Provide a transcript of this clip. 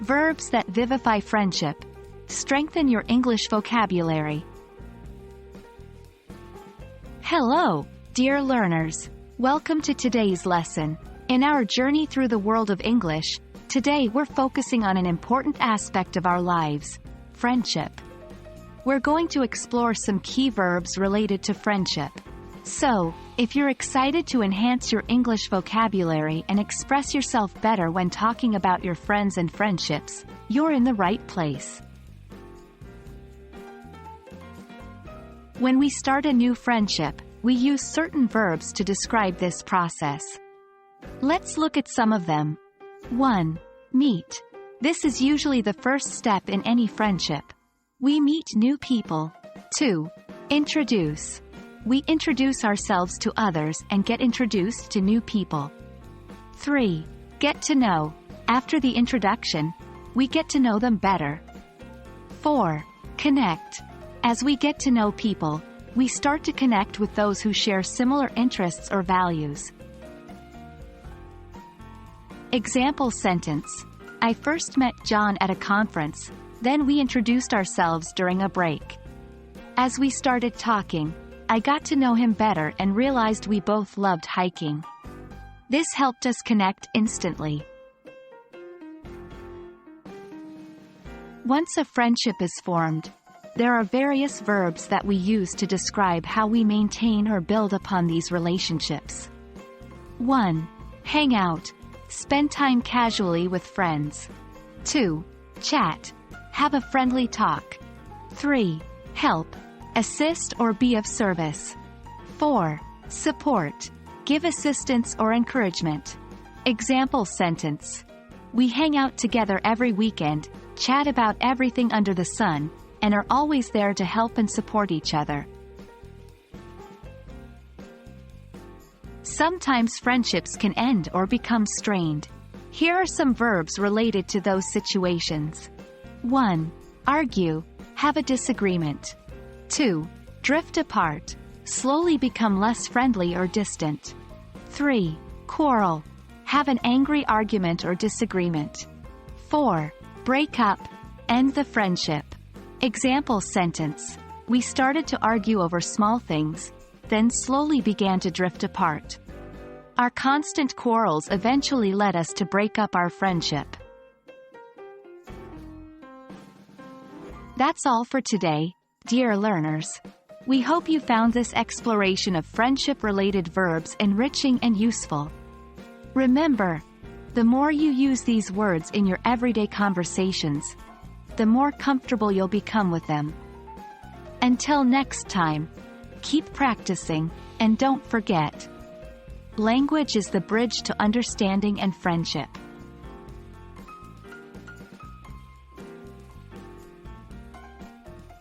Verbs that vivify friendship. Strengthen your English vocabulary. Hello, dear learners. Welcome to today's lesson. In our journey through the world of English, today we're focusing on an important aspect of our lives: friendship. We're going to explore some key verbs related to friendship. So, if you're excited to enhance your English vocabulary and express yourself better when talking about your friends and friendships, you're in the right place. When we start a new friendship, we use certain verbs to describe this process. Let's look at some of them. 1. Meet. This is usually the first step in any friendship. We meet new people. 2. Introduce. We introduce ourselves to others and get introduced to new people. 3. Get to know. After the introduction, we get to know them better. 4. Connect. As we get to know people, we start to connect with those who share similar interests or values. Example sentence. I first met John at a conference, then we introduced ourselves during a break. As we started talking, I got to know him better and realized we both loved hiking. This helped us connect instantly. Once a friendship is formed, there are various verbs that we use to describe how we maintain or build upon these relationships. 1. Hang out. Spend time casually with friends. 2. Chat. Have a friendly talk. 3. Help. Assist or be of service. 4. Support. Give assistance or encouragement. Example sentence. We hang out together every weekend, chat about everything under the sun, and are always there to help and support each other. Sometimes friendships can end or become strained. Here are some verbs related to those situations. 1. Argue. Have a disagreement. 2. Drift apart. Slowly become less friendly or distant. 3. Quarrel. Have an angry argument or disagreement. 4. Break up. End the friendship. Example sentence. We started to argue over small things, then slowly began to drift apart. Our constant quarrels eventually led us to break up our friendship. That's all for today, dear learners. We hope you found this exploration of friendship-related verbs enriching and useful. Remember, the more you use these words in your everyday conversations, the more comfortable you'll become with them. Until next time, keep practicing, and don't forget, language is the bridge to understanding and friendship.